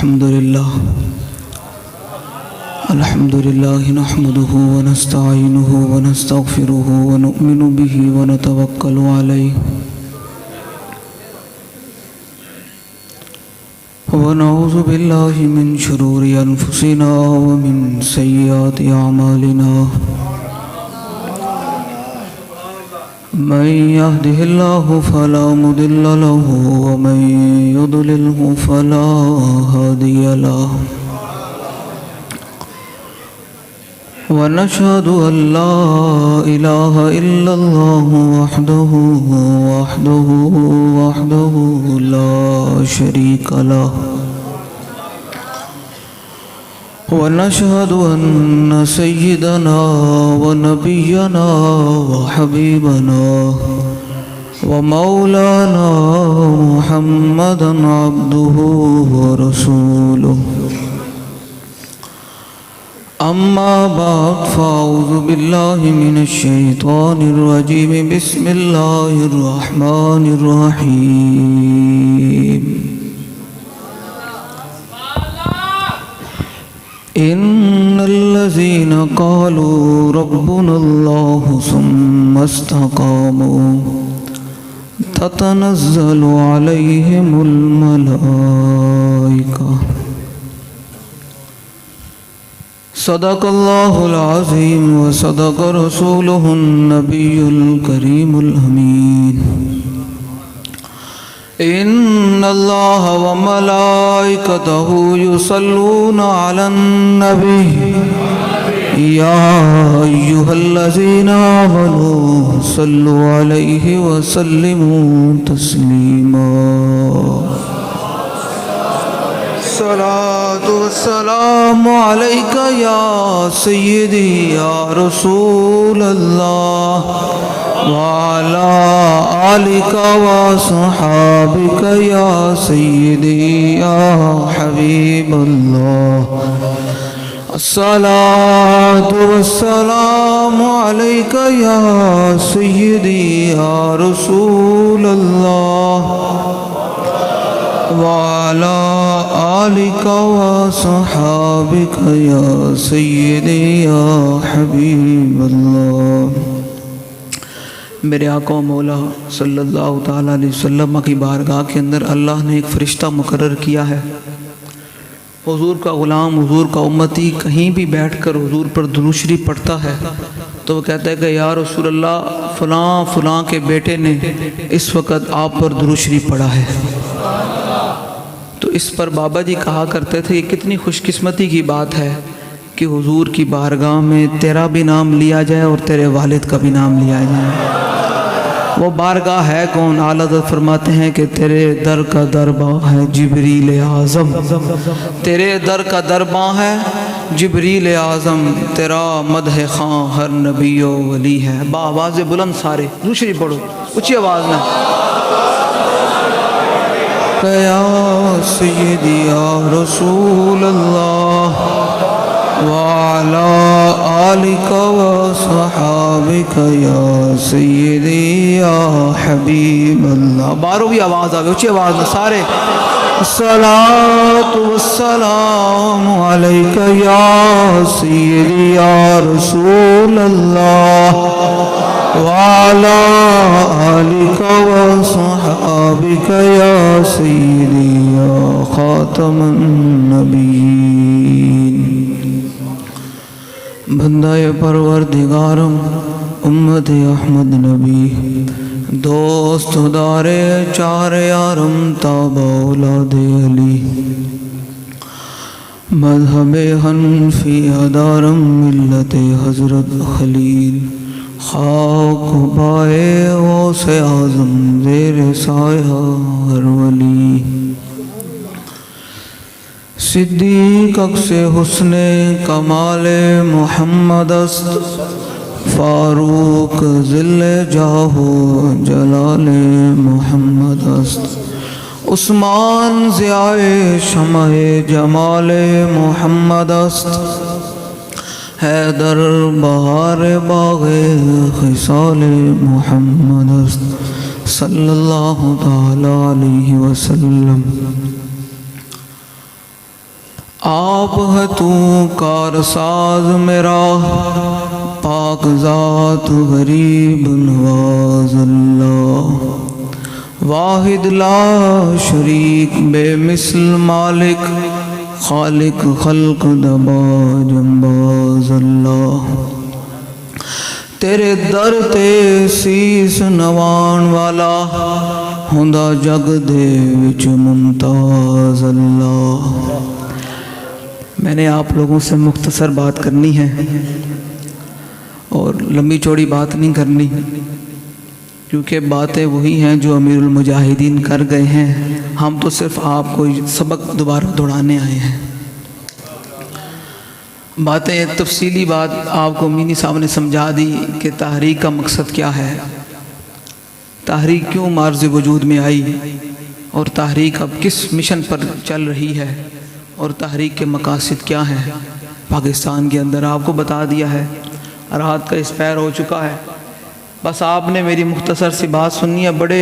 الحمد لله نحمده ونستعينه ونستغفره ونؤمن به ونتوكل عليه ونعوذ بالله من شرور أنفسنا ومن سيئات أعمالنا من يهده الله فلا مضل له ومن يضلله فلا هادي له ونشهد أن لا إله إلا الله وحده لا شريك له ونشهد أن سيدنا ونبينا وحبيبنا ومولانا محمدا عبده ورسوله أما بعد فأعوذ بالله من الشيطان الرجيم بسم الله الرحمن الرحيم إن الذين قالوا ربنا الله ثم استقاموا تتنزل عليهم الملائكة صدق الله العظيم وصدق رسوله النبي الكريم الأمين إن الله وملائكته يصلون على النبي يا أيها الذين آمنوا صلوا عليه وسلموا تسليما الصلاة والسلام عليك يا سيدي يا رسول الله وعلى آلك وصحابك يا سيدي يا حبيب الله الصلاة والسلام عليك يا سيدي يا رسول الله وعلى آلك وصحابك يا سيدي يا حبيب الله میرے آقا و مولا صلی اللہ تعالیٰ علیہ وسلم کی بارگاہ کے اندر اللہ نے ایک فرشتہ مقرر کیا ہے. حضور کا غلام، حضور کا امتی کہیں بھی بیٹھ کر حضور پر درود شریف پڑھتا ہے تو وہ کہتا ہے کہ یا رسول اللہ فلاں فلاں کے بیٹے نے اس وقت آپ پر درود شریف پڑھا ہے. تو اس پر بابا جی کہا کرتے تھے یہ کتنی خوش قسمتی کی بات ہے کہ حضور کی بارگاہ میں تیرا بھی نام لیا جائے اور تیرے والد کا بھی نام لیا جائے. وہ بارگاہ ہے کون؟ اعلیٰ حضرت فرماتے ہیں کہ تیرے در کا درباں ہے جبریل اعظم، تیرے در کا درباں ہے جبریل اعظم، تیرا مدح خواں ہر نبی و ولی ہے. بآواز بلند سارے درود شریف پڑھو اونچی آواز میں. یا سیدی یا رسول اللہ وعلى آلك وصحابك يا سيدي يا حبيب الله. بارو بھی آواز آگے اونچی آواز میں سارے. الصلاة والسلام عليك يا سيدي يا رسول الله وعلى آلك وصحابك يا سيدي يا خاتم النبيين. بندہ پروردگارم امت احمد نبی دوست دار چار یارم تاب اولاد علی مذہب حنفی ادارم ملت حضرت خلیل خاک بائے غوث اعظم زیر سایہ ہر ولی. صدیق اکس حسن کمال محمد است فاروق ذل جاہ جلال محمد است عثمان ضیاء شمع جمال محمد است حیدر بہار باغ خصال محمد است صلی اللہ تعالی علیہ وسلم. آپ ہے تو کار ساز میرا، پاک ذات غریب نواز اللہ، واحد لا شریک بے مثل مالک، خالق خلق دبا جنباز اللہ، تیرے در تے سیس نوان والا، ہوندا جگ دے وچ ممتاز اللہ۔ میں نے آپ لوگوں سے مختصر بات کرنی ہے اور لمبی چوڑی بات نہیں کرنی، کیونکہ باتیں وہی ہیں جو امیر المجاہدین کر گئے ہیں، ہم تو صرف آپ کو سبق دوبارہ دہرانے آئے ہیں۔ باتیں تفصیلی بات آپ کو مینی صاحب نے سمجھا دی کہ تحریک کا مقصد کیا ہے، تحریک کیوں معرض وجود میں آئی، اور تحریک اب کس مشن پر چل رہی ہے، اور تحریک کے مقاصد کیا ہیں پاکستان کے اندر، آپ کو بتا دیا ہے۔ رات کا اسپیر ہو چکا ہے، بس آپ نے میری مختصر سی بات سننی ہے، بڑے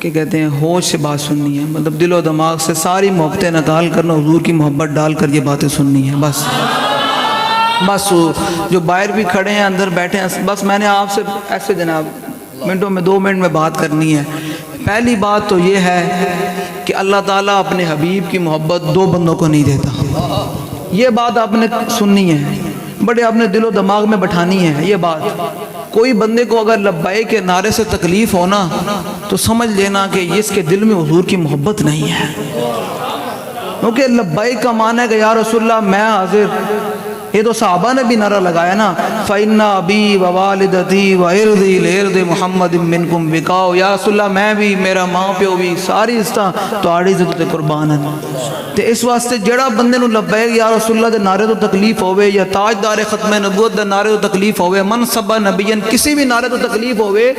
کہ کہتے ہیں ہوش سے بات سننی ہے، مطلب دل و دماغ سے ساری محبتیں نکال کرنا، حضور کی محبت ڈال کر یہ باتیں سننی ہیں بس۔ جو باہر بھی کھڑے ہیں اندر بیٹھے ہیں، بس میں نے آپ سے ایسے جناب منٹوں میں 2 منٹ میں بات کرنی ہے۔ پہلی بات تو یہ ہے کہ اللہ تعالیٰ اپنے حبیب کی محبت 2 بندوں کو نہیں دیتا، یہ بات آپ نے سننی ہے، بڑے اپنے دل و دماغ میں بٹھانی ہے یہ بات۔ کوئی بندے کو اگر لبیک کے نعرے سے تکلیف ہونا تو سمجھ لینا کہ اس کے دل میں حضور کی محبت نہیں ہے، کیونکہ لبیک کا معنی ہے کہ یا رسول اللہ میں حاضر، یہ تو صحابہ نے بھی نعرہ لگایا نا، فَإِنَّ أَبِي وَوَالِدَتِي وَإِرْضِي لِإِرْضِ مُحَمَّدٍ مِّنْكُمْ بِقَاؤ، یا رسول اللہ میں بھی، میرا ماں پیو بھی، ساری عزتاں تہاڑی عزت تے قربان ہیں۔ تے اس واسطے جڑا بندے نو لبیک یا رسول اللہ دے نعرے تو تکلیف ہوئے، یا تاجدار ختم نبوت دے نعرے تو تکلیف ہوئے، منصب نبیین کسی بھی نعرے تو تکلیف ہوئے،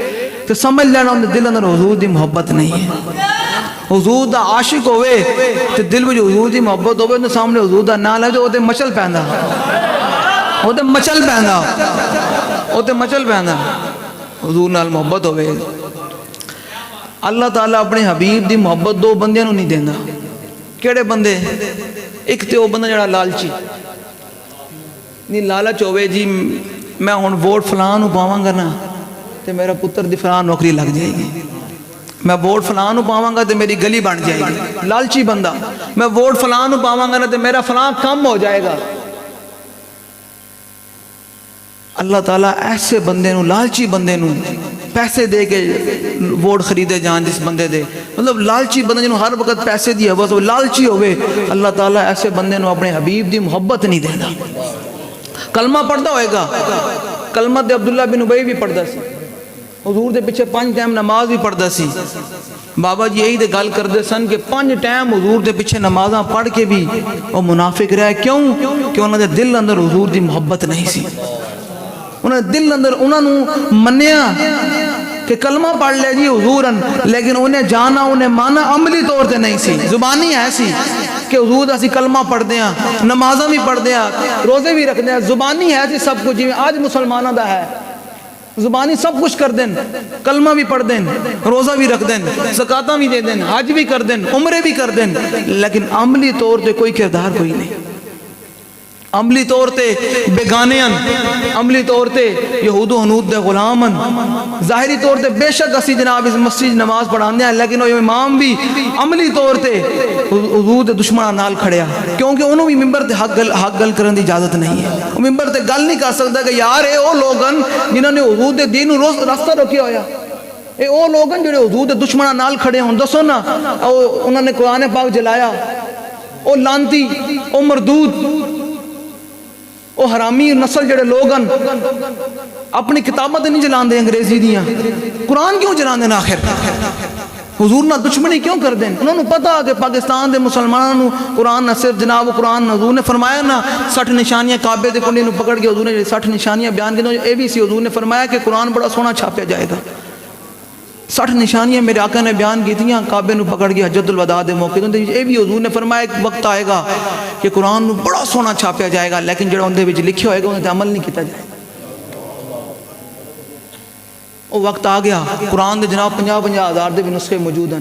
تو سمجھ لینا ان دل اندر حضور دی محبت نہیں ہے۔ حضور دا عاشق ہوئے تو دل میں جو حضور دی محبت ہوئے، ان سامنے حضور دا نام لے جو وہ مچل پہندا، وہ مچل پہندا، وہ مچل پہندا، حضور نال محبت ہوئے۔ اللہ تعالیٰ اپنے حبیب دی محبت 2 بندیاں نو نہیں دینا۔ کیڑے بندے؟ ایک تے وہ بندہ جڑا لالچی، نہیں لالچ ہوئے جی میں ہن ووٹ فلان پاواں گا نا تے میرا پتر دی فلان نوکری لگ جائے گی، میں ووٹ فلان پاواں گا تے میری گلی بن جائے گی، لالچی بندہ، میں ووٹ فلان پاواں گا نا تے میرا فلان کم ہو جائے گا۔ اللہ تعالیٰ ایسے بندے نو، لالچی بندے نو پیسے دے کے ووٹ خریدے جان، جس بندے دے مطلب لالچی بندے جنہوں ہر وقت پیسے دی حوث لالچی ہوئے، اللہ تعالیٰ ایسے بندے نو اپنے حبیب دی محبت نہیں دینا۔ کلمہ پڑھتا ہوئے گا، کلمہ دے عبداللہ بن ابی بھی پڑھتا سی، حضور دے پیچھے 5 ٹائم نماز بھی پڑھتا سی۔ بابا جی یہی دے گل کردے سن کہ 5 ٹائم حضور دے پیچھے نمازاں پڑھ کے بھی وہ منافق رہے، کیوں؟ کہ انہوں نے دل اندر حضور دی محبت نہیں سی، انہوں نے دل اندر انہوں نے منیا کہ کلمہ پڑھ لے جی حضورن، لیکن انہیں جانا انہیں مانا عملی طور تے نہیں سی، زبانی ایسی کہ حضور اسی کلمہ پڑھ دیاں، نمازاں بھی پڑھ دیاں، روزے بھی رکھ دیاں، زبانی ہے جی سب کچھ، جی آج مسلمانہ دا ہے، زبانی سب کچھ کر دیں، کلمہ بھی پڑھ دیں، روزہ بھی رکھ دیں، زکاتاں بھی دے دیں، حج بھی کر دیں، عمرے بھی کر دیں، لیکن عملی طور تے کوئی کردار کوئی نہیں، عملی طور تے بیگانیاں، عملی طور تے یہود و حنود دے غلامن، ظاہری طور تے بے شک اسی جناب اس مسجد نماز پڑھاندے ہیں، لیکن وہ امام بھی عملی طور تے حضور دے دشمناں نال کھڑیا، کیونکہ انہوں بھی ممبر تے حق گل کرن دی اجازت نہیں ہے، وہ ممبر تے گل نہیں کر سکتا کہ یار اے او لوگن جنہوں نے حضور دے دین راستہ روکیا ہویا، اے او لوگن جڑے حضور دے دشمناں نال کھڑے ہوں، دسو نا انہوں نے قرآن پاک جلایا، او لانتی، او مردود، او حرامی نسل جڑے لوگن اپنی کتابت نہیں جلان دے انگریزی دیاں، قرآن کیوں جلان دے آخر؟ حضور نہ دشمنی کیوں کر دیں؟ انہوں نے پتا کہ پاکستان دے مسلمانوں قرآن نہ صرف جناب قرآن، حضور نے فرمایا نا 60 نشانیاں کعبے دے کنڈے نو پکڑ کے حضور نے 60 نشانیاں بیان کی، اے بھی سی حضور نے فرمایا کہ قرآن بڑا سونا چھاپیا جائے گا، 60 نشانیاں میرے آقا نے بیان کی تھیں کعبے نو پکڑ کے حجت الوداع دے موقع تے، اے بھی حضور نے فرمایا ایک وقت آئے گا کہ قرآن نو بڑا سونا چھاپیا جائے گا، لیکن جڑا اندے وچ لکھیا ہوئے گا انہاں تے عمل نہیں کیتا جائے گا۔ وہ وقت آ گیا قرآن دے جناب 50-50 ہزار دے بھی نسخے موجود ہیں،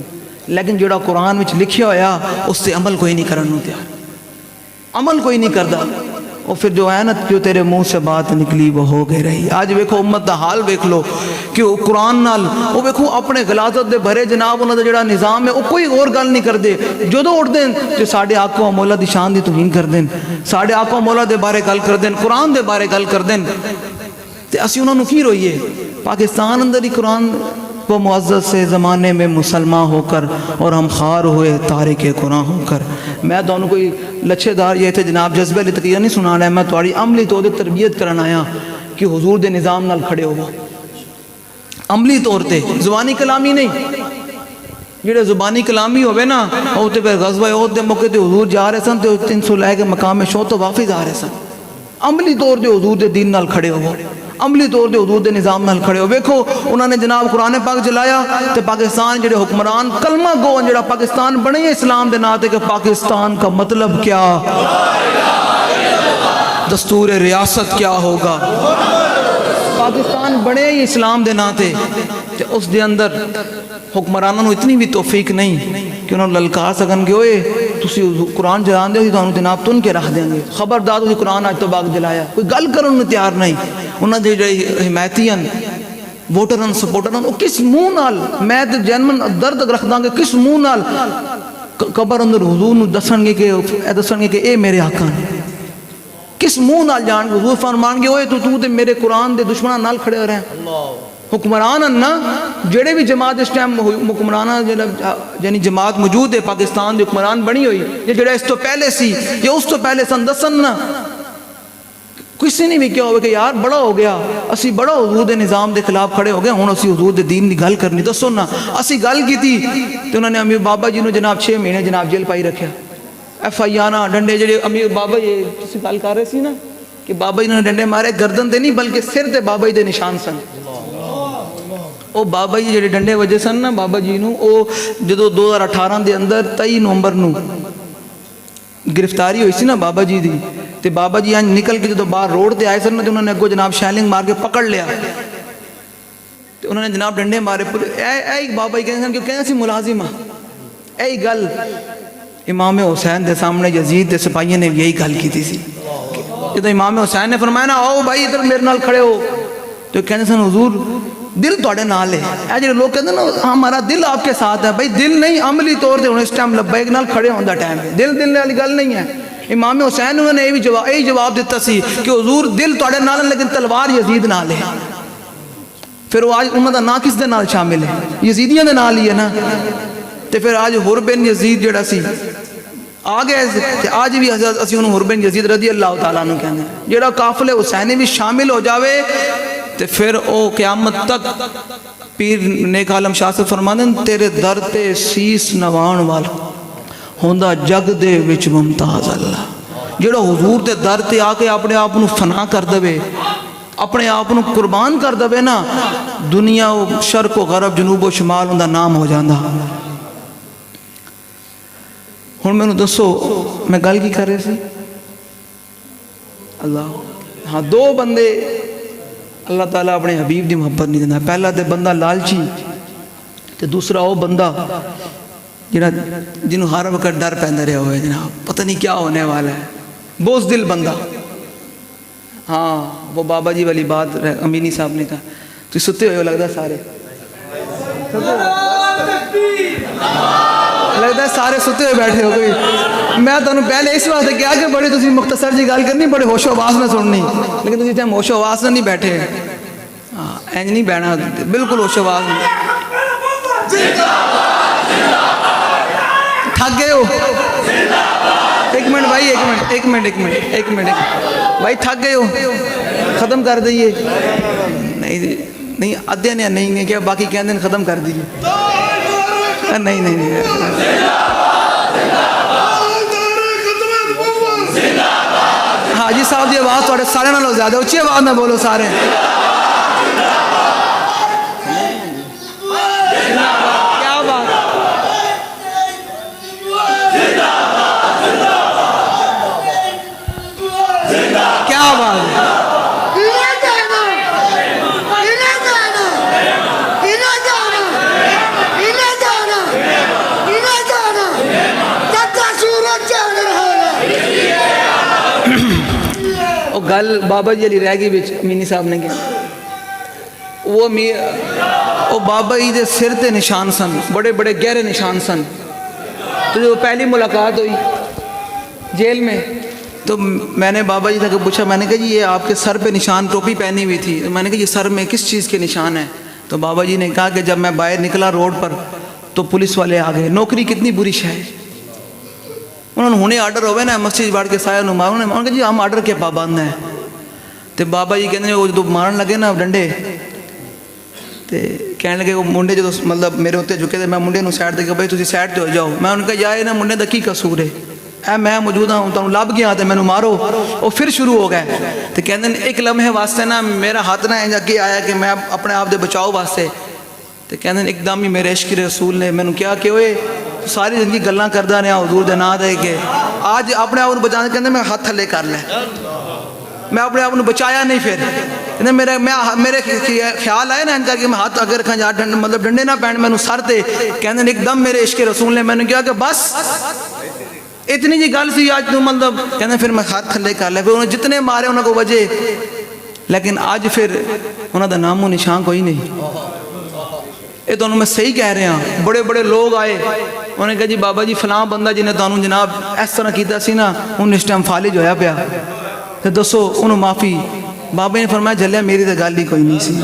لیکن جڑا قرآن وچ لکھیا ہویا اس تے عمل کوئی نہیں کرن نوں تیار، عمل کوئی نہیں کرتا، اور پھر جو ہے نا جو تیرے منہ سے بات نکلی وہ ہو گئے رہی۔ آج ویکھو امت دا حال ویکھ لو کہ وہ قرآن نال وہ ویکھو اپنے غلاظت دے بھرے جناب انہاں دا جڑا نظام ہے وہ کوئی اور گل نہیں کردے، جدوں اٹھدے جو ساڈے آقا و مولا دی شان دی توہین کردے، ساڈے آقا و مولا دے بارے گل کردے، قرآن دے بارے گل کردے، تے اسی انہاں نوں کی روئیے؟ پاکستان اندر ہی قرآن وہ معزز سے زمانے میں مسلمان ہو کر اور ہم خار ہوئے تارک قرآن ہو کر۔ میں دونوں کوئی لچھے دار یہ تھے جناب جذبہ علی تقیہ نہیں سنانا ہے، میں تھوڑی عملی طور تے تربیت کرنا آیا کہ حضور دے نظام نال کھڑے ہو، عملی طور تے زبانی کلامی نہیں۔ جڑے زبانی کلامی ہوئے نا وہ تے پھر غزوہ احد دے موقع تے حضور جا رہے سن تے 300 لے کے مقام شوق تو واپس آ رہے سن۔ عملی طور تے حضور دے دین نال کھڑے ہو، عملی طور تے حضور دے نظام نال کھڑے ہو۔ ویکھو انہوں نے جناب قرآن پاک جلایا تے پاکستان جڑے حکمران کلمہ گو جڑا پاکستان بنے اسلام دے ناتے کہ پاکستان کا مطلب کیا، دستور ریاست کیا ہوگا، پاکستان بنے ہی اسلام دے ناتے تے اس دے اندر حکمرانوں نے اتنی بھی توفیق نہیں کہ انہوں نے للکار سکن کہ اوئے تسی قرآن جلان دے ہوئی تو جناب تن کے رکھ دیں گے، خبردار تسی قرآن آج تو باغ جلایا، کوئی گل کرن نے تیار نہیں۔ انہوں نے جو حمایتیاں ووٹرن سپورٹرن وہ کس منہ نال میں تے جنمن درد رکھ داں گے کس منہ نال قبر اندر حضور نو دسن گے کہ اے میرے آقا نے، کس منہ نال جان گے حضور فرمان گے اوئے تو تے میرے قرآن دے دشمنان نال کھڑے ہو رہے ہیں۔ حکمران نا جڑے بھی جماعت اس ٹائم حکمرانہ یعنی جماعت موجود ہے پاکستان دی حکمران بنی ہوئی یہ جڑا اس تو پہلے سی یا اس تو پہلے سن دسن نا کسی نے بھی کیا ہوئے کہ یار بڑا ہو گیا اسی بڑا حضور دے نظام دے خلاف کھڑے ہو گئے ہوں اسی حضور دے دین دی گل کرنی دسو نا اسی گل کی تھی تو انہوں نے امیر بابا جی نے جناب 6 مہینے جناب جیل پائی رکھیا ایف آئی آنا ڈنڈے جڑے امیر بابا یہ تسی گل کر رہے سی نا کہ بابا جی نے ڈنڈے مارے گردن دے نہیں بلکہ سر تے بابا جی دے نشان سن او بابا جی جڑے ڈنڈے وجہ سن نا بابا جی نو او جدو 2018 دے اندر 23 نومبر نو گرفتاری ہوئی سی نا بابا جی دی تے بابا جی آج نکل کے جدو باہر روڈ تے آئے سن نا تے انہوں نے اگو جناب شیلنگ مار کے پکڑ لیا تے انہوں نے جناب ڈنڈے مارے اے بابا جی کہنے سن کہ کہنے سی ملازمہ اے گل امام حسین دے سامنے یزید دے سپاہیوں نے یہی گل کی تھی سی جدو امام حسین نے فرمایا نا آؤ بھائی ادھر میرے نال کھڑے ہو تو کہنے سن حضور دل توڑے نال ہے اے جو لوگ کہتے ہیں نا ہمارا دل آپ کے ساتھ ہے بھائی دل نہیں عملی طور سے انہیں اس ٹائم لبیک نال کھڑے ہوندہ ٹائم ہے دل والی گل نہیں ہے امام حسین انہوں نے یہی جواب دیتا سی کہ حضور دل توڑے نال لیکن تلوار یزید نال ہے پھر وہ آج انہوں دا نا کس دے نال شامل ہے یزیدیاں دے نال ہی ہے نا تے پھر آج حر بن یزید جڑا سی آگے آج بھی اسی انہوں حر بن یزید رضی اللہ تعالیٰ عنہ کہنے جڑا قافلے حسینی بھی شامل ہو جاوے تے پھر او قیامت تک پیر نیک عالم شاہ سے فرما دیں تیرے در تے سیس نوان والا ہوندہ جگ دے وچ ممتاز اللہ جڑا حضور تے در تے آکے اپنے آپ نو فنا کر دوے اپنے آپ نو قربان کر دوے نا دنیا و شرق و غرب جنوب و شمال ہوندہ نام ہو جاندہ ہون میں نو دسو میں گل کی کر رہے سی اللہ ہاں 2 بندے اللہ تعالیٰ اپنے حبیب دی محبت نہیں دینا پہلا تے بندہ لالچی تے دوسرا وہ بندہ جنہوں ہر وقت ڈر پہندہ رہے ہوئے جناب پتہ نہیں کیا ہونے والا ہے بوز دل بندہ ہاں وہ بابا جی والی بات امینی صاحب نے کہا تو ستے ہوئے لگتا سارے لگتا ہے سارے ستے ہوئے بیٹھے ہو گئی میں تو انہوں پہلے اس وقت کیا کہ بڑی تسی مختصر جی گال کرنی بڑے ہوش و آواز میں سننی لیکن تسی ٹائم ہوش و آواز میں نہیں بیٹھے اینج نہیں بیٹھنا بالکل ہوش و آواز میں تھک گئے ہو ایک منٹ بھائی ایک منٹ بھائی تھک گئے ہو ختم کر دئیے نہیں ادھے نے نہیں کیا باقی کہندے ختم کر دیجئے نہیں حاجی صاحب دی آواز تھوڑے سارے نالوں زیادہ اچھی آواز میں بولو سارے کیا بات کیا بات گل بابا جی علی رہ گئی بچ امینی صاحب نے کیا وہ بابا جی دے سر تے نشان سن، بڑے بڑے گہرے نشان سن. تو جو پہلی ملاقات ہوئی جیل میں تو میں نے بابا جی سے پوچھا، میں نے کہا جی یہ آپ کے سر پہ نشان، ٹوپی پہنی ہوئی تھی، میں نے کہا یہ سر میں کس چیز کے نشان ہیں؟ تو بابا جی نے کہا کہ جب میں باہر نکلا روڈ پر تو پولیس والے آ گئے. نوکری کتنی بری شے ہے. انہوں نے آرڈر ہوئے نا مسجد باڑ کے سایہ نما، انہوں نے کہا جی ہم آرڈر کے پابند ہیں. تو بابا جی کہتے ہیں وہ جو مارن لگے نا ڈنڈے تے کہنے لگے وہ منڈے جو مطلب میرے اتنے جھکے تھے، میں منڈے نو سائڈ دے کہ بھائی تسی سائڈ تے ہو جاؤ. میں ان کا یا یہ نا منڈے دا کی قصور ہے، اے میں موجود ہوں تمہیں لب گیا تے مینوں مارو. وہ پھر شروع ہو گئے. تو کہتے ہیں ایک لمحے واسطے نا میرا ہاتھ نہ اگے آیا کہ میں اپنے آپ دے بچاؤ واسطے. تو کہتے ہیں ایک دم ہی میرے عشق رسول نے مینوں کیا کہ اوئے ساری زندگی گلاں کردا رہا حضور دے نام دے کے آج اپنے آپ کو بچانے کہتے میں ہاتھ تھلے کر لے، میں اپنے آپ کو بچایا نہیں. پھر میرے خیال آئے نا ان کا کہ میں ہاتھ اگر رکھا جا مطلب ڈنڈے نہ پہن مینوں سر تے. کہتے ہیں ایک دم میرے عشق رسول نے مینوں کیا کہ بس اتنی جی گل سی آج تو مطلب. کہتے ہیں پھر میں ہاتھ تھلے کر لے. پھر انہوں نے جتنے مارے انہوں کو وجہ، لیکن آج پھر انہوں دا نام و نشان کوئی نہیں. یہ تو میں صحیح کہہ رہے ہیں. بڑے بڑے لوگ آئے، انہوں نے کہا جی بابا جی فلاں بندہ جنہیں تانوں جناب اس طرح کیتا سی نا انہوں اس ٹائم فالج ہویا پیا، تو دسو انہوں معافی. بابا نے فرمایا جلیا میری تو گل ہی کوئی نہیں سی،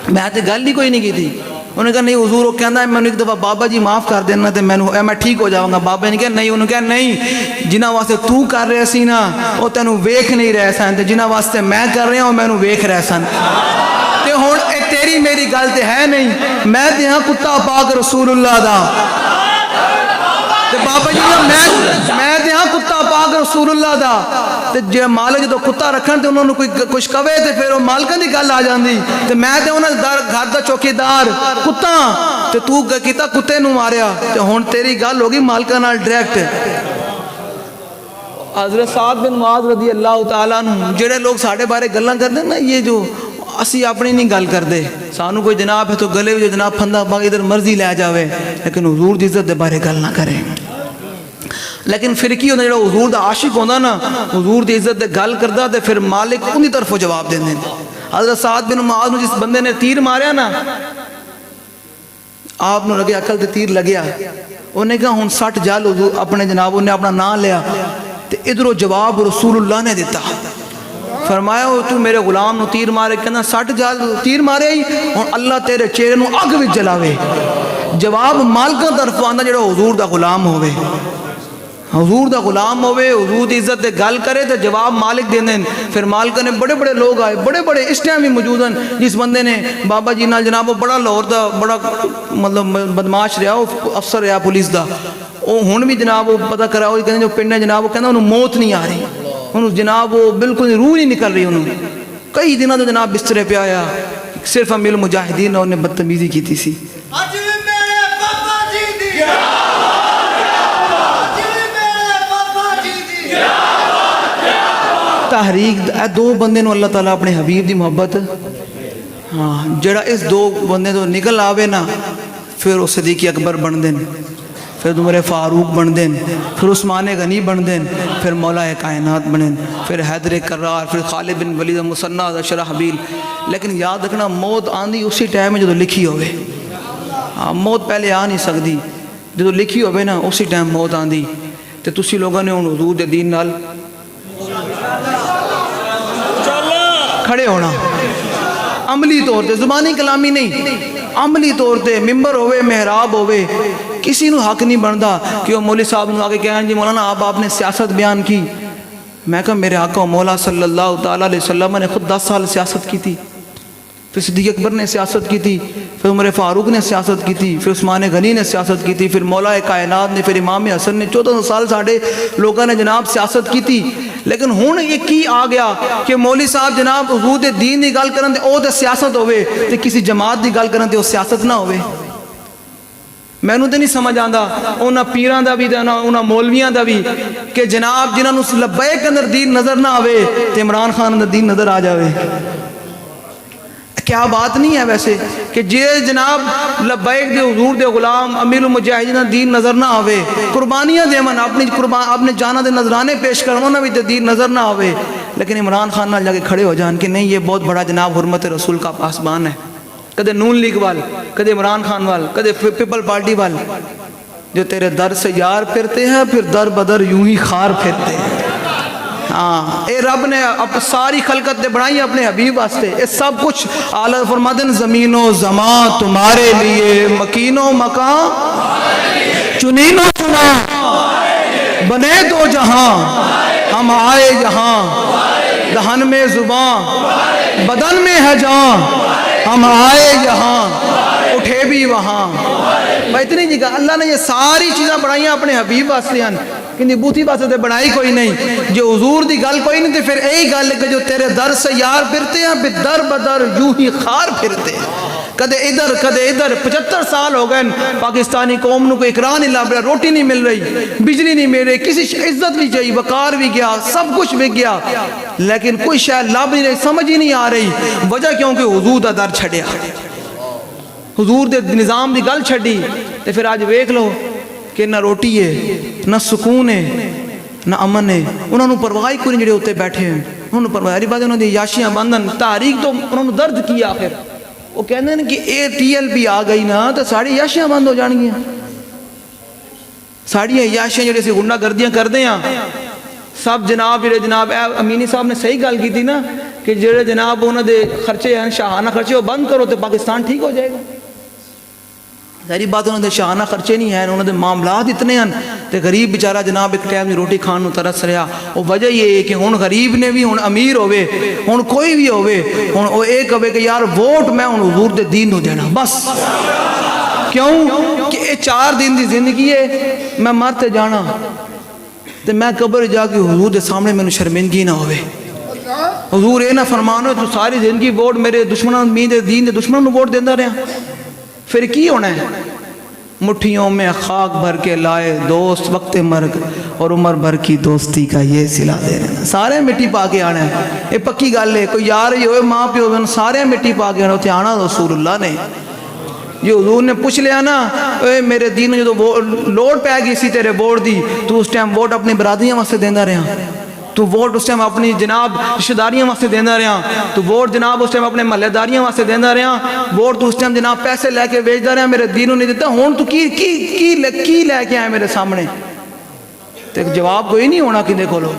میں تو گل ہی کوئی نہیں کی تھی. انہوں نے کہا نہیں حضور وہ کہنا ہے میں ایک دفعہ بابا جی معاف کر دینا تو میں ٹھیک ہو جاؤں گا. بابا نے کہا نہیں. انہوں نے کہا نہیں، جنہ واسطے تو کر رہے سی نا وہ تینوں ویکھ نہیں رہے سن، تے جنہ واسطے میں کر رہا ہوں مینوں ویکھ رہے سن. تے ہن اے تیری میری گل تے ہے نہیں، میں تے ہاں کتا پاک رسول اللہ دا. تے بابا جی میں تے ہاں کتا پاک رسول اللہ دا. تے جے مالک جدوں کتا رکھن تے انہوں نے کوئی کچھ کہے تے پھر وہ مالکاں دی گل آ جاندی. تے میں تے انہاں گھر دا چوکیدار کتا تے تو کیتا کتے نو ماریا. تے ہن تیری گل ہو گئی مالکاں نال ڈائریکٹ. حضرت سعد بن معاذ رضی اللہ تعالیٰ عنہ جڑے لوگ ساڈے بارے گلاں کردے نا یہ جو اسی اپنی نہیں گل کردے، سانو کوئی جناب ہے تو گلے جو جناب پھندا پا ادھر مرضی لے جاوے، لیکن حضور دی عزت دے بارے گل نہ کرے. لیکن پھر کی ہوندا جڑا حضور دا عاشق ہوندا نا حضور دی عزت دے گل کردا تے پھر مالک انہی طرفوں جواب دیندے. حضرت سعد بن معاذ نو جس بندے نے تیر ماریا نا آپ نو لگے عقل تے تیر لگیا، انہوں نے کہا ہن 60 جال حضور اپنے جناب نے اپنا نام لیا تے ادھروں جواب رسول اللہ نے دیتا. فرمایا تو میرے غلام نو تیر مارے، کہنا 60 جال تیر مارے ہی ہن اللہ تیرے چہرے نو اگ وچ جلاوے. جواب مالکاں طرف آندا جڑا حضور دا غلام ہوے، حضور دا غلام ہوئے، حضور دی عزت دے گل کرے تو جواب مالک دیندے. پھر مالک نے بڑے بڑے لوگ آئے، بڑے بڑے اس ٹائم بھی موجود ہیں. جس بندے نے بابا جی نال جناب وہ بڑا لاہور دا بڑا مطلب بدماش رہا، وہ افسر رہا پولیس دا، وہ ہن بھی جناب وہ پتہ کرا وہ کہندے جو پنڈ ہے جناب وہ کہندا انہوں موت نہیں آ رہی، انہوں جناب وہ بالکل روح نہیں نکل رہی. انہوں کئی دنوں تو جناب بسترے پہ آیا، صرف امیر مجاہدین اور نے بدتمیزی کی تھی سی. تحریک دو بندے نو اللہ تعالیٰ اپنے حبیب دی محبت ہاں جڑا اس دو بندے تو نکل آوے نا پھر وہ صدیق اکبر بن دین، پھر عمر فاروق بن دین، پھر عثمان غنی بن دین، پھر مولا کائنات بنیں، پھر حیدر کرار، پھر خالد بن ولید مسنہ شرحبیل. لیکن یاد رکھنا موت آندی اسی ٹائم میں جدو لکھی ہوئے. ہاں موت پہلے آ نہیں سکتی، جدو لکھی ہوئے نا اسی ٹائم موت آندی. تو تسی لوگوں نے ان حضور دے دین نال کھڑے ہونا عملی طور تے، زبانی کلامی نہیں، عملی طور تے ممبر ہوئے محراب ہوئے. کسی نو حق نہیں بنتا کہ وہ مولوی صاحب نو آگے کہیں جی مولانا آپ نے سیاست بیان کی. میں کہا میرے آقا مولا صلی اللہ تعالیٰ علیہ وسلم نے خود 10 سال سیاست کی تھی، پھر صدیق اکبر نے سیاست کی تھی، پھر عمر فاروق نے سیاست کی تھی، پھر عثمان غنی نے سیاست کی تھی، پھر مولا کائنات نے، پھر امام حسن نے. 14 سال ساڑھے لوگوں نے جناب سیاست کی تھی. لیکن ہون یہ کی آ گیا کہ مولوی صاحب جناب حضور دے دین دی گل کرن تے او تے سیاست ہوئے تے کسی جماعت دی گل کرن تے او سیاست نہ ہوئے. میں نو تے نہیں سمجھ آندا انہاں پیران دا بھی تے انہاں مولویاں دا بھی کہ جناب جنہاں نو لبیک اندر دین نظر نہ آوے تے عمران خان اندر دین نظر آ جاوے. کیا بات نہیں ہے ویسے کہ جے جناب لبیک دے حضور دے غلام امیر المجاہدین دین نظر نہ آوے، قربانیاں دیون اپنی جانا دے نظرانے پیش کروانا بھی دین نظر نہ آوے، لیکن عمران خان نال جا کے کھڑے ہو جان کہ نہیں یہ بہت بڑا جناب حرمت رسول کا پاسبان ہے. کدے نون لیگ وال، کدے عمران خان وال، کدے پیپل پارٹی وال، جو تیرے در سے یار پھرتے ہیں پھر در بدر یوں ہی خار پھرتے ہیں. ہاں اے رب نے اب ساری خلقت نے بنائی اپنے حبیب واسطے. اے سب کچھ اعلیٰ فرماتے ہیں زمین و زمان تمہارے لیے، مکین و مکان چنین و چنا، بنے دو جہاں ہم آئے یہاں، دہن میں زباں بدن میں ہے جان، ہم آئے یہاں اٹھے بھی وہاں. میں اتنی جگہ اللہ نے یہ ساری چیزیں بنائی اپنے حبیب واسطے ہیں کہ بوتی واسطے تے بنائی کوئی نہیں. جو حضور دی گل کوئی نہیں تے پھر یہی گل ہے کہ جو تیرے در سے یار پھرتے ہیں پھر در بدر یوں ہی خار پھرتے ہیں. کدے ادھر کدے ادھر. 75 سال ہو گئے پاکستانی قوم نو کوئی اقرار نہیں لب رہا، روٹی نہیں مل رہی، بجلی نہیں مل رہی، کسی عزت نہیں چاہیے، وقار بھی گیا، سب کچھ بھی گیا، لیکن کوئی شاید لب نہیں رہی، سمجھ ہی نہیں آ رہی. وجہ کیوں کہ حضور دا در چھڑیا، حضور دے نظام دی گل چھڑی. تے پھر آج ویکھ لو کہ نہ روٹی ہے، نہ سکون ہے، نہ امن ہے. انہوں نے پرواہ کوئی نہیں جڑے ہوتے بیٹھے ہیں. انہوں نے پرواہ بات انہوں نے یاشیاں بندن تاریخ تو انہوں نے درد کیا. آخر وہ کہتے ہیں کہ اے ٹی ایل پی آ گئی نا تو ساری یاشیاں بند ہو جان گیا. ساری یاشیاں جڑے سے غنڈہ گردیاں کر دیں سب جناب جڑے جناب امینی صاحب نے صحیح گل کی تھی نا کہ جڑے جناب انہوں دے خرچے ہیں شاہانہ خرچے وہ بند کرو تو پاکستان ٹھیک ہو جائے گا. ظاہری بات انہوں نے شاہانہ خرچے نہیں ہیں، انہوں نے معاملات اتنے ہیں تے غریب بیچارہ جناب ایک ٹائم دی روٹی کھان نو ترس رہا. وہ وجہ یہ ہے کہ ہن غریب نے بھی ہن امیر ہوئے، ہن کوئی بھی ہوئے، ہن وہ ایک ہوئے کہ یار ووٹ میں ہن حضور دے دین نو دینا بس. کیوں کہ یہ 4 دن دی زندگی ہے، میں مرتے جانا تے میں قبر جا کے حضور دے سامنے میں شرمندگی نہ ہوئے. حضور اے نہ فرمانو تو ساری زندگی ووٹ میرے دشمنوں میرے دین دے دشمنوں نو ووٹ دیندا رہا، پھر کی ہونا ہے؟ مٹھیوں میں خاک بھر کے لائے دوست وقت مرگ اور عمر بھر کی دوستی کا یہ صلہ دے رہے. سارے مٹی پا کے آنا ہے، یہ پکی گل ہے. کوئی یار ہی ہوئے ماں پیو بن سارے مٹی پا کے آنا. اتنے آنا رسول اللہ نے جو حضور نے پوچھ لیا نا اے میرے دین میں جو لوڑ پہ گئی سی تیرے ووٹ دی، تو اس ٹائم ووٹ اپنی برادریاں واسطے دینا رہا، تو ووٹ اس ٹائم اپنی جناب رشتہ داریاں واسطے دینا رہا، تو ووٹ جناب اس ٹائم اپنے محلے داریاں واسطے دینا رہا، ووٹ تو اس ٹائم جناب پیسے لے کے بیچتا رہا، میرے دینوں نہیں دیتا. ہون تو کی لے کے آئے میرے سامنے؟ تو ایک جواب کوئی نہیں ہونا کہ دیکھو لو.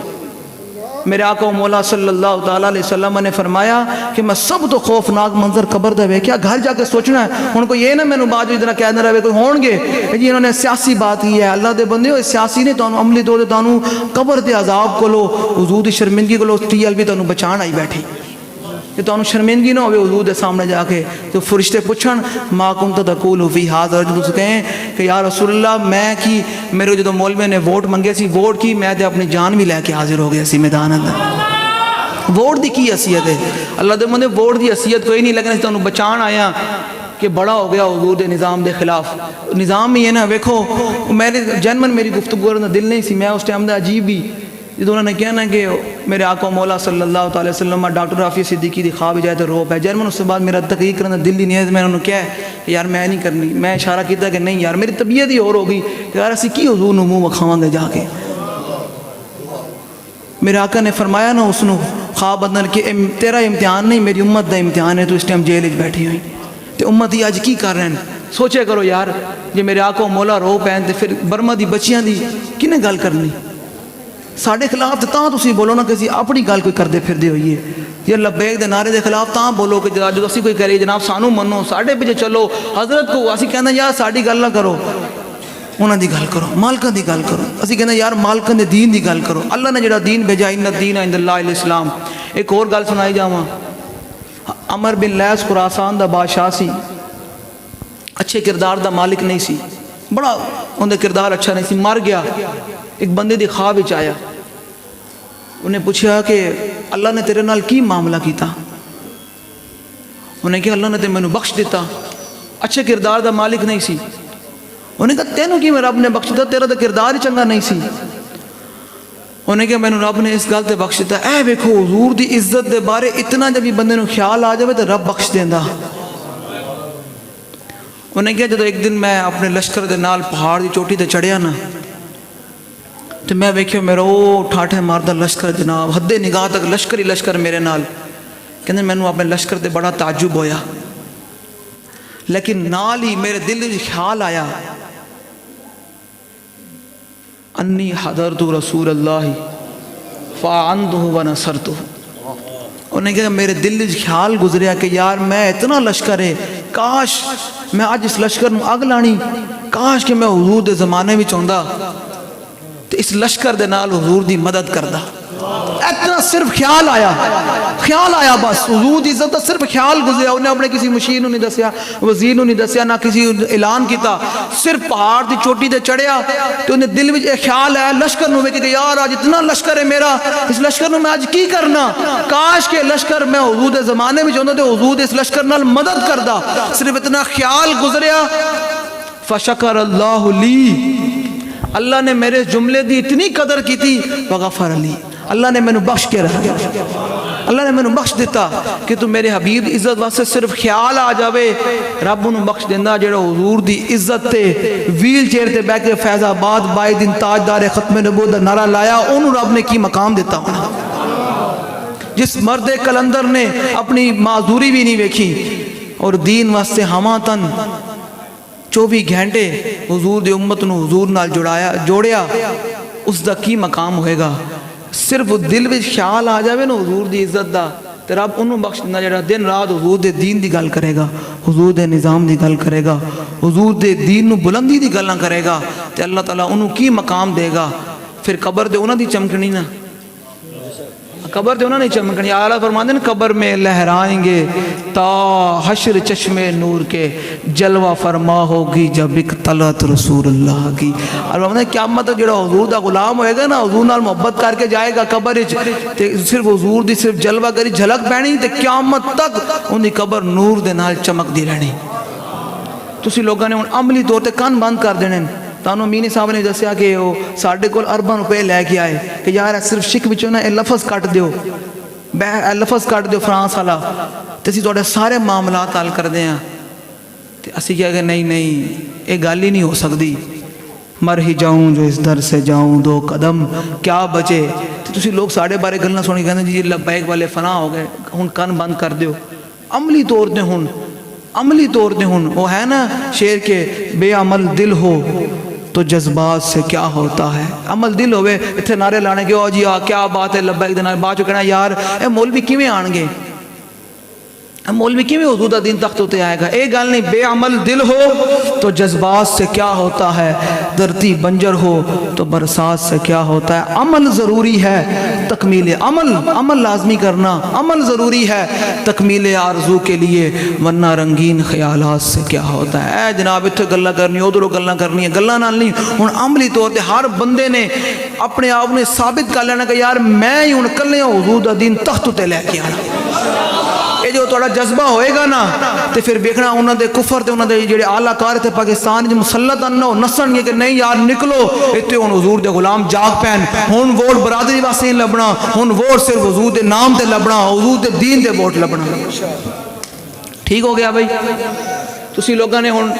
میرے آقا و مولا صلی اللہ تعالیٰ علیہ وسلم نے فرمایا کہ میں سب تو خوفناک منظر قبر دے وے کیا گھر جا کے سوچنا ہے. ان کو یہ نہ میں نے بعد ادھر کہنا رہے کوئی ہون گے جی انہوں نے سیاسی بات کی ہے. اللہ دے بندے ہو سیاسی نے تو عملی طور تے تانوں قبر دے عذاب کو لو حضور دی شرمندگی کو لو ٹی ایل بھی تانوں بچان آئی بیٹھی کہ تانوں شرمندگی نہ ہوئے حضور دے سامنے جا کے. تو فرشتے پوچھن ما کنت تقول فی ھذا، جو تسے کہیں کہ یا رسول اللہ میں کی میرے جو مولوی نے ووٹ منگے سی ووٹ کی میں تے اپنی جان بھی لے کے حاضر ہو گیا سی میدان اندر. ووٹ دی کی حیثیت ہے؟ اللہ دے بندے ووٹ دی حیثیت کوئی نہیں، لیکن تانوں بچان آیا کہ بڑا ہو گیا حضور دے نظام دے خلاف. نظام میں یہ نا ویکھو میرے جنمن میری گفتگو کرنے دل نہیں سی. میں اس ٹائم دا عجیب بھی جدو انہوں نے کہنا کہ میرے آقا مولا صلی اللہ تعالی وسلم ڈاکٹر رافی صدیقی دی خواب جائے تو روپ ہے جرمن. اس کے بعد میرا تحقیق کرنا دل ہی نہیں ہے. میں انہوں نے کیا ہے کہ یار میں نہیں کرنی. میں اشارہ کیتا کہ نہیں یار میری طبیعت ہی اور ہوگی کہ یار اسی کی حضور نو منہ وکھاواں گے جا کے. میرے آقا نے فرمایا نا اس نو خواب اندر کہ تیرا امتحان نہیں میری امت دا امتحان ہے. تو اس ٹائم جیل وچ بیٹھی ہوئی تے امت ہی اج کی کر رہے ہیں. سوچے کرو یار جے میرے آقا مولا رو پین تے پھر برما دی بچیاں دی کنے گل کرنی؟ ساڑھے خلاف تاں تسی بولو نا کہ اسی اپنی گل کوئی کردے پھر دے ہوئیے یا لبیک دے نعرے دے خلاف تاں بولو کہ جو اسی کوئی کرے جناب سانو منو ساڑھے پیچھے چلو حضرت کو اسی کہنا یار ساڑھی گل نہ کرو انہاں دی گل کرو مالکاں دی گل کرو. اسی کہنا یار مالکاں دے دین دی گل کرو. اللہ نے جڑا دین بھیجا ان الدین عند اللہ الاسلام. ایک اور گل سنائی جاواں. عمر بن لیث خراسان دا بادشاہ سی، اچھے کردار دا مالک نہیں سی، بڑا ان دا کردار اچھا نہیں سی. مر گیا. ایک بندے دی خواب وچ آیا. انہیں پوچھا کہ اللہ نے تیرے نال کی معاملہ کیتا؟ انہیں کہا اللہ نے تے مینوں بخش دیتا. اچھے کردار دا مالک نہیں سی. انہیں کہا تینوں کی میں رب نے بخش دیتا تیرا دا کردار ہی چنگا نہیں سی. انہیں کہا مینوں رب نے اس گل تے بخش دیتا. اے ویکھو حضور دی عزت دے بارے اتنا جب بندے نوں خیال آ جاوے تے رب بخش دیندا. انہیں کہا جدو ایک دن میں اپنے لشکر دے نال پہاڑ دی چوٹی تے چڑھیا نا تو میں ویکھیا میرا وہ ٹھاٹھے ماردہ لشکر جناب حد نگاہ تک لشکر ہی لشکر میرے نال کہندے مینوں اپنے لشکر تے بڑا تعجب ہویا لیکن نال ہی میرے دل وچ خیال آیا انی حضرت رسول اللہ فاعنتہ ونصرتہ. انہیں کہا میرے دل وچ خیال گزریا کہ یار میں اتنا لشکر ہے کاش میں آج اس لشکر نو اگ لانی کاش کہ میں حضور دے زمانے وچ ہوندا تو اس لشکر دے نال حضور دی مدد کردا. اتنا صرف خیال آیا بس حضور دی عزت دا صرف خیال گزریا. انہیں اپنے کسی مشیر نو نہیں دسیا وزیر نو نہیں دسیا نہ کسی اعلان کیتا صرف پہاڑ دی چوٹی تے چڑھیا تو انہیں دل وچ ایک خیال آیا لشکر نو کہ یار آج اتنا لشکر ہے میرا اس لشکر نو میں آج کی کرنا کاش کہ لشکر میں حضور دے زمانے میں ہوندا تے حضور اس لشکر نال مدد کردا. صرف اتنا خیال گزریا فشکر اللہ لی اللہ نے میرے جملے دی اتنی قدر کی تھی وغفر علی اللہ نے مینوں بخش کے رکھ اللہ نے مینوں بخش دیتا کہ تو میرے حبیب عزت واسطے صرف خیال آ جاوے رب انہوں بخش دینا جیڑا حضور دی عزت تے ویل چیئر تے بیٹھ کے فیض آباد بائی دن تاجدار ختم نبوت دا نعرہ لایا انہوں رب نے کی مقام دیتا ہونا. جس مرد کلندر نے اپنی معذوری بھی نہیں ویکھی اور دین واسطے ہمہ تن 24 گھنٹے حضور دی امت نو حضور نال جوڑیا اس دا کی مقام ہوئے گا. صرف دل وچ خیال آ جاوے نا حضور دی عزت دا تے رب انہوں بخش دینا جڑا دن رات حضور دے دین دی گل کرے گا حضور دے نظام دی گل کرے گا حضور دے دین نو بلندی دی گلاں کرے گا تے اللہ تعالیٰ انہوں کی مقام دے گا. پھر قبر دے انہاں دی چمکنی نا قبر دے انہوں نے چمکنی اعلیٰ فرماتے ہیں قبر میں لہرائیں گے تا حشر چشم نور کے جلوہ فرما ہوگی جب ایک طلعت رسول اللہ کی. اور فرماتے ہیں قیامت جڑا حضور دا غلام ہوئے گا نا حضور نال محبت کر کے جائے گا قبر صرف حضور دی صرف جلوہ کری جھلک پہنی تے قیامت تک ان دی قبر نور دے نال چمک دی رہنی. تسی لوگوں نے عملی طور تے کان بند کر دینے. تانوں مینی صاحب نے دسیا کہ وہ ساڑھے کول ارباں روپے لے کے آئے کہ یار صرف شک بچوں نا لفظ کٹ دیو لفظ کٹ دیو فرانس والا تے اسی تواڈے سارے معاملات حل کر دے ہیں. تے اسی کہا کہ نہیں یہ گل ہی نہیں ہو سکتی مر ہی جاؤں جو اس در سے جاؤں 2 قدم کیا بچے. تے تسی لوگ ساڑھے بارے گلنا سونی کہتے ہیں جی لبیک والے فنا ہو گئے ہن کن بند کر دیو. عملی طور تے ہن وہ ہے نا شعر کے بے عمل دل ہو تو جذبات سے کیا ہوتا ہے. عمل دل ہوئے اتھے نعرے لانے کے او جی کیا بات ہے لبیک دینا بعد چو کہنا یار اے مولوی کیویں آن گے مولوی کیویں حضور دا دین تخت ہوتے آئے گا. ایک گل نہیں بے عمل دل ہو تو جذبات سے کیا ہوتا ہے دھرتی بنجر ہو تو برسات سے کیا ہوتا ہے. عمل ضروری ہے تکمیل عمل لازمی کرنا عمل ضروری ہے تکمیل آرزو کے لیے ورنہ رنگین خیالات سے کیا ہوتا ہے. اے جناب اتھے گلہ کرنی ادھروں گلہ کرنی ہے گلہ نال نہیں. ہن عملی طور تے ہر بندے نے اپنے آپ نے ثابت کر لینا کہ یار میں ہی ہن کلے حضور دا دین تخت تے لے کے آنا. یہ جو تھوڑا جذبہ ہوئے گا نا تے پھر بیکھنا انہوں دے کفر تے انہوں دے جڑے اعلیٰ کار تھے پاکستان جو مسلط انہوں نسن گے کہ نہیں یار نکلو اتنے ہن حضور دے غلام جاگ پہن ہن ووٹ برادری واسطے نہیں لبنا ہن ووٹ صرف حضور دے نام تے لبنا حضور دے دین دے ووٹ لبنا. ٹھیک ہو گیا بھائی تسی لوگوں نے ہن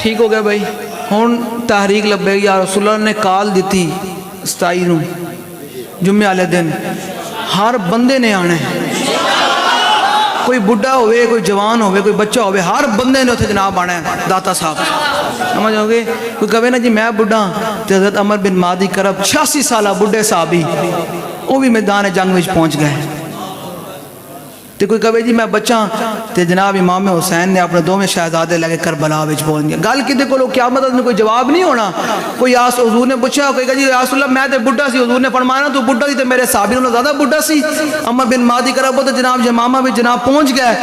ٹھیک ہو گیا بھائی. ہون تحریک لبیک یا رسول اللہ نے کال دیتی 27 نو جمعے والے دن ہر بندے نے آنا ہے کوئی بڑھا ہوئے کوئی جوان ہوئے کوئی بچہ ہوئے ہر بندے نے اتھے جناب آنا ہے. داتا صاحب سمجھ ہو گئے کوئی کہے نا جی میں بڑھا تے حضرت عمر بن مادی کرب 86 سالہ بڑھے صحابی وہ بھی میدان جنگ میں پہنچ گئے. تو کوئی کہے جی میں بچہ تے جناب امام حسین نے اپنے دوویں شہزادے لے کے کربلا وچ پہنچ گیا. گل کدے کولو قیامت میں کوئی جواب نہیں ہونا. کوئی حضور نے پوچھا کوئی کہے جی یا رسول اللہ میں تے بڈھا سی. حضور نے فرمایا تو بڈھا سی تے میرے صحابی نالوں زیادہ بڈھا سی. عمر بن مادی کرابو تے جناب یمامہ وچ جناب پہنچ گئے.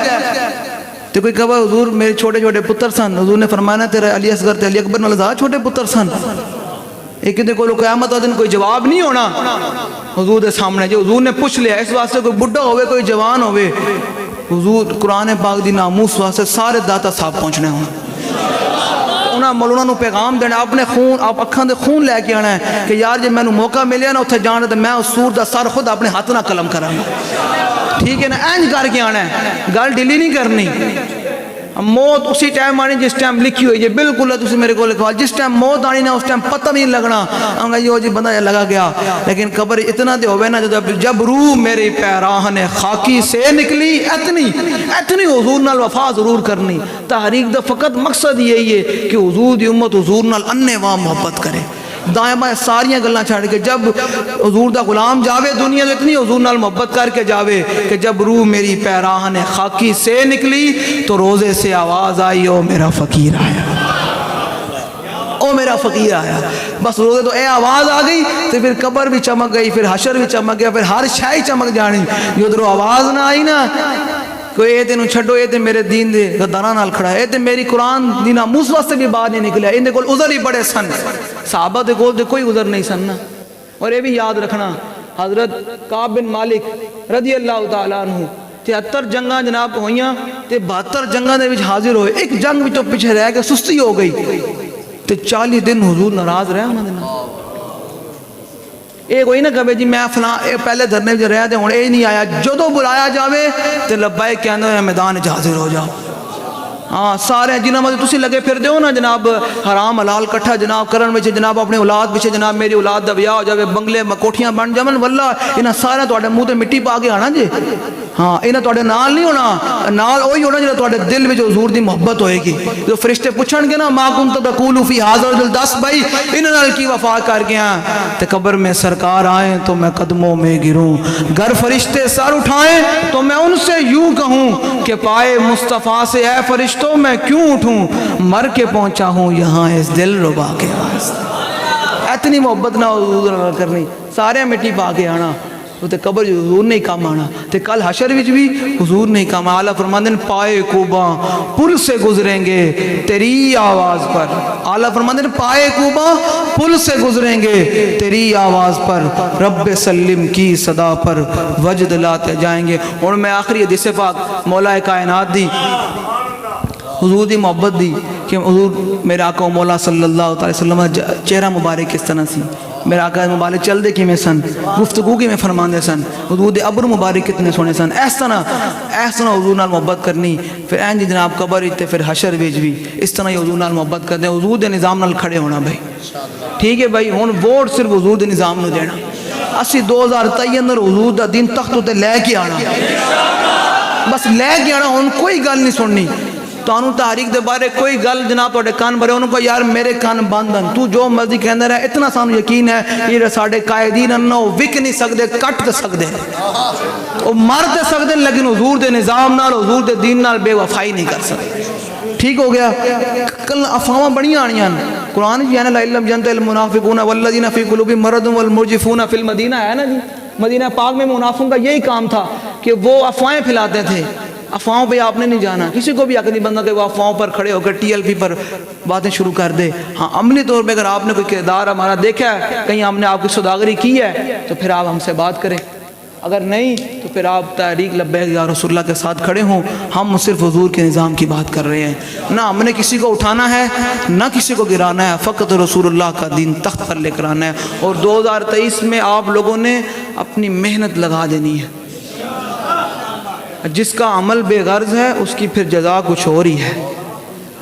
تو کوئی کہا حضور میرے چھوٹے چھوٹے پتر سن. حضور نے فرمایا تیرے علی اصغر تے علی اکبر نالوں زیادہ چھوٹے پتر سن. ایک دے کولو قیامت والے دن کوئی جواب نہیں ہونا حضور دے سامنے. جو حضور نے پوچھ لیا اس واسطے کوئی بڈھا ہوئے کوئی جوان ہوئے, حضور قرآن پاک دی ناموس واسطے سارے داتا صاحب پہنچنے ہوں. انہاں مولانا نو پیغام دینا اپنے خون آپ اکھاں دے خون لے کے آنا ہے کہ یار جب مینوں موقع ملیا نا اتھے جانا تو میں اس سور دا سر خود اپنے ہاتھ نہ قلم کراں. ٹھیک ہے نا, اینج کر کے آنا ہے, گل ڈیلی نہیں کرنی. موت اسی ٹائم آنی جس ٹائم لکھی ہوئی ہے. بالکل ہے تسی میرے کو لکھوا جس ٹائم موت آنی نا اس ٹائم پتہ بھی نہیں لگنا. آنگا یہ جی بندہ لگا گیا. لیکن قبر اتنا دے ہوئے نا جب روح میری پیراہن خاکی سے نکلی اتنی حضور نال وفا ضرور کرنی. تحریک دا فقط مقصد یہی ہے کہ حضور دی امت حضور نال انے واہ محبت کرے. دائیں بائیں ساریاں گلاں چھاڑ کے جب حضور دا غلام جاوے دنیا تو اتنی حضور نال محبت کر کے جاوے کہ جب روح میری پیراہن خاکی سے نکلی تو روزے سے آواز آئی او میرا فقیر آیا, او میرا فقیر آیا. بس روزے تو اے آواز آ گئی تو پھر قبر بھی چمک گئی, پھر حشر بھی چمک گیا, پھر ہر شے چمک جانی. جو ادھروں آواز نہ آئی نا کوئی اے تینوں چھڈو اے تے میرے دین دے غداراں نال کھڑا ہے, اے تے میری قرآن دی ناموس واسطے بھی باہر نہیں نکلیا. ان دے کول عذر ہی بڑے سن. صحابہ دے کول تے کوئی عذر نہیں سن نا. اور یہ بھی یاد رکھنا حضرت کعب بن مالک رضی اللہ تعالیٰ عنہ 73 جنگاں جناب ہوئیاں تے 72 جنگاں دے وچ حاضر ہوئے. ایک جنگ وچوں پیچھے رہ کے سستی ہو گئی تے 40 دن حضور ناراض رہے انہاں دے نال. اے کوئی نہ کہے جی میں فلاں پہلے دھرنے وچ رہ تے ہن اے نہیں آیا. جدوں بلایا جاوے تے لبیک کہندے ہوئے میدان وچ حاضر ہو جاؤ. ہاں سارے جنہاں مجھے تسی لگے پھر دیو نا جناب حرام حلال کٹھا جناب کرن وچ جناب اپنے اولاد وچ جناب میری اولاد دا بیاہ ہو جاوے بنگلے کوٹھیاں بن جاون واللہ انہاں سارے تواڈے منہ تے مٹی پا کے آنا جی. ہاں انہاں تواڈے نال نہیں ہونا, نال وہی ہونا جڑا تواڈے دل وچ حضور دی محبت ہوئے گی. جو فرشتے پوچھن گے نا ما کنت تقول فی ھذا الرجل, دس بھائی انہاں نال کی وفا کر گیا تے قبر میں سرکار آئیں تو میں قدموں میں گروں, گر فرشتے سر اٹھائیں تو میں ان سے یوں کہوں کہ پائے مصطفیٰ سے اے فرشتوں میں کیوں اٹھوں, مر کے پہنچا ہوں یہاں اس دل ربا کے واسطے. اتنی محبت نہ حضور کرنی, سارے مٹی پا کے آنا تو تے قبر حضور نہیں کام آنا تے کل حشر وچ بھی حضور نہیں کام. اعلیٰ فرماندے ہیں پائے کوباں پل سے گزریں گے تیری آواز پر. اعلیٰ فرماندے ہیں پائے کوباں پل سے گزریں گے تیری آواز پر, رب سلم کی صدا پر وجد لاتے جائیں گے. اور میں آخری حدیث پاک مولا کائنات دی حضور دی محبت دی کہ حضور میرے آقا و مولا صلی اللہ علیہ وسلم چہرہ مبارک کس طرح سی, میرے آقا مبارک چل دے کی میں سن, گفتگو کی میں فرماندے سن, حضور دے ابر مبارک کتنے سونے سن. اس طرح حضور نال محبت کرنی. پھر این جناب قبر تے پھر حشر وچ بھی اس طرح ہی حضور نال محبت کرتے, حضور دے نظام نال کھڑے ہونا بھائی. ٹھیک ہے بھائی, ہن ووٹ صرف حضور دے نظام نو دینا. اسی 2023 اندر حضور دا دین تخت تے لے کے آنا, بس لے کے آنا. ہن کوئی گل نہیں سننی تانوں تحریک دے بارے کوئی گل جناب توڑے کان بھرے انہوں کو یار میرے کان باندھن تو جو مرضی کہندہ رہے. اتنا سانو یقین ہے یہ ساڑھے قائدین انہوں وک نہیں سکتے, کٹ دے سکتے, وہ مار دے سکتے, لیکن حضور دے نظام نال حضور دے دین نال بے وفائی نہیں کر سکتے. ٹھیک ہو گیا. کل افواہاں بڑی آنیاں قرآن جی ہے نا لَعِلَّمْ يَنْتَهِ الْمُنَافِقُونَ وَالَّذِينَ فِي قُلُوبِهِمْ مَرَضٌ وَالْمُرْجِفُونَ فِي الْمَدِينَةِ ہے نا جی. مدینہ پاک میں منافقوں کا یہی کام تھا کہ وہ افواہیں پھیلاتے تھے. افواہوں پہ آپ نے نہیں جانا, کسی کو بھی عقلی بندہ کہ وہ افواہوں پر کھڑے ہو کر ٹی ایل پی پر باتیں شروع کر دے. ہاں عملی طور پہ اگر آپ نے کوئی کردار ہمارا دیکھا ہے, کہیں ہم نے آپ کی صداگری کی ہے تو پھر آپ ہم سے بات کریں. اگر نہیں تو پھر آپ تحریک لبیک یا رسول اللہ کے ساتھ کھڑے ہوں. ہم صرف حضور کے نظام کی بات کر رہے ہیں, نہ ہم نے کسی کو اٹھانا ہے نہ کسی کو گرانا ہے, فقط رسول اللہ کا دین تخت پر لے کر آنا ہے. اور 2023 میں آپ لوگوں نے اپنی محنت لگا دینی ہے. جس کا عمل بے غرض ہے اس کی پھر جزا کچھ اور ہی ہے.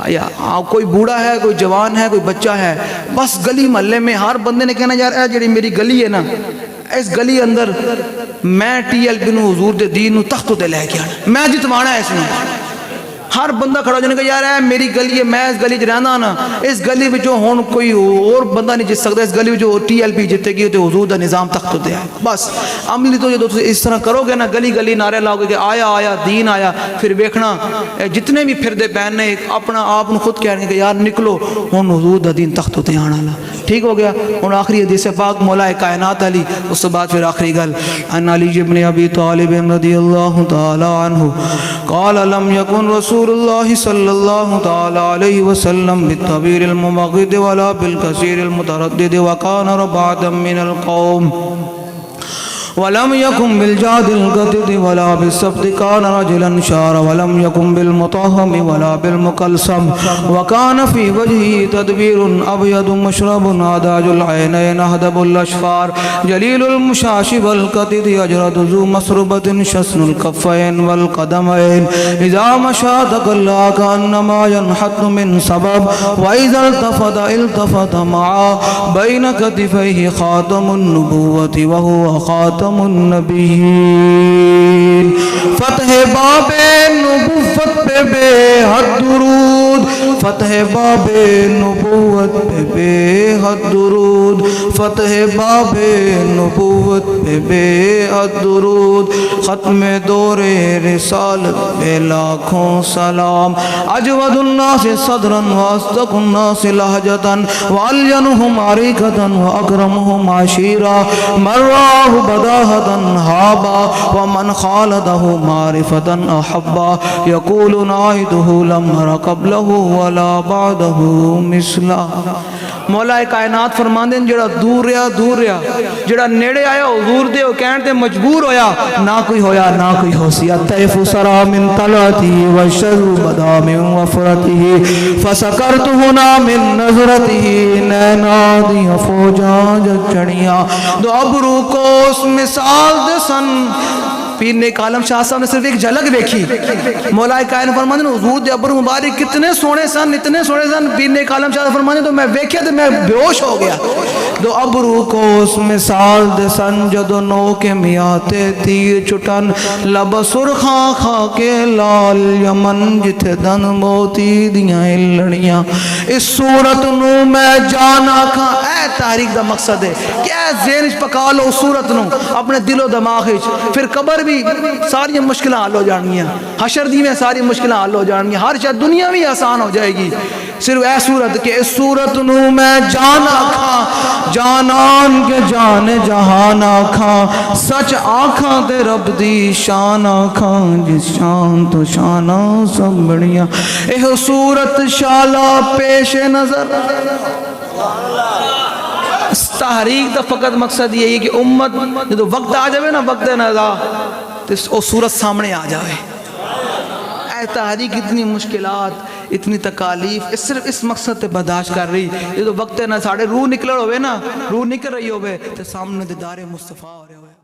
یا کوئی بوڑھا ہے, کوئی جوان ہے, کوئی بچہ ہے, بس گلی محلے میں ہر بندے نے کہنا یار اے جڑی میری گلی ہے نا, اس گلی اندر میں ٹی ایل پی نو حضور دے دین نو تخت تے لے کے آنا, میں جتوانا ہے اس نے. ہر بندہ کھڑا ہو جانے کہ یار اے میری گلی ہے، میں اس گلی چ رہنا نا، اس گلی وچوں ہن کوئی اور بندہ نہیں جت سکتا، اس گلی وچوں ٹی ایل پی جتے گی تے حضور دا نظام تخت تے ہے بس۔ عملی تو جدوں تسی اس طرح کرو گے نا، گلی گلی نعرے لاؤ گے کہ آیا آیا دین آیا، پھر ویکھنا جتنے بھی پھردے پہن نے اپنا آپ کو خود کہہ رہے ہیں کہ یار نکلو ہن حضور دا دین تخت تے آنا لا۔ ٹھیک ہو گیا۔ ہن آخری حدیث پاک مولا کائنات علی، اس کے بعد پھر آخری گل ان علی بن ابی طالب رضی اللہ تعالی عنہ قال لم يكن رسول الله صلی اللہ تعالی علیہ وسلم بالطویل المبغض ولا بالكثير المتردد وكان ربعة من القوم ولم يكن بالجاد القدد ولا بالسبت كان رجلا شار ولم يكن بالمطهم ولا بالمكلسم وكان في وجهه تدبير أبيض مشرب عداج العينين أهدب الأشفار جليل المشاشب القدد أجرد ذو مسربة شسن الكفين والقدمين إذا مشى تقلى كأنما ينحت من سبب وإذا التفت معه بين كتفيه خاتم النبوة وهو خاتم النبیین۔ فتح باب نبوت پہ بے حد درود، فتح باب نبوت پہ بے حد درود، فتح باب نبوت پہ بے حد درود، ختم دور رسالت پہ لاکھوں سلام، اجود الناس صدرا واصدق الناس لہجتا والینہم عریقتا واکرمہم عشیرا من راہ بداہتا ہابا ومن خالدہ معرفتا احبا یقول نائدہ لم ر قبلہ ولا بعدہ مثلا۔ مولا کائنات فرماندے جڑا دور رہا جڑا نیڑے آیا حضور دے کہن تے مجبور ہویا، نہ کوئی ہویا نہ کوئی ہوسیا۔ طیف سرا من طلعتی والشر بدا من وفرتی فسکرت ہنا من نظرتی نینا دی فوجاں جگ چڑیاں دو ابرو کو اس مثال دے سن۔ پیر نیک عالم شاہ صاحب نے صرف ایک جھلک دیکھی، مولا کائنات فرماتے ہیں حضور دے ابر مبارک کتنے سونے سن، اتنے سونے سن۔ پیر نیک عالم شاہ صاحب فرماتے ہیں تو میں ویکھیا تو میں بے ہوش ہو گیا۔ دو ابرو کو اس مثال دے سن جدو نو کے میاتے تیر چھٹن لب سرخاں کھا کے لال یمن جتھے دن موتی دیاں لڑیاں۔ اس صورت نو میں جانا کھا، اے تحریک دا مقصد ہے کہ اے ذہن پکا لو صورت نو اپنے دل و دماغ، پھر قبر بھی ساری مشکلیں حل ہو جانگیاں، حشر دی میں ساری مشکلیں حل ہو جانگیاں، ہر شاید دنیا بھی آسان ہو جائے گی۔ صرف اے صورت کہ اس صورت نو میں جانا کھا، جانان کے جان جہان آکھاں، سچ آکھاں تے رب دی شان آکھاں، جس شان تو شانہ سب بڑیاں۔ اے صورت شالا پیش نظر۔ تحریک دا فقط مقصد یہ ہے کہ امت جو وقت آ جائے نا، وقت نظر تو وہ صورت سامنے آ جائے۔ اے تحریک اتنی مشکلات اتنی تکالیف صرف اس مقصد تے برداشت کر رہی یہ تو وقت نہ ساڑھے روح نکل رہے ہوئے نا، روح نکل رہی ہوئے تو سامنے دیدار مصطفیٰ ہو رہے ہوئے۔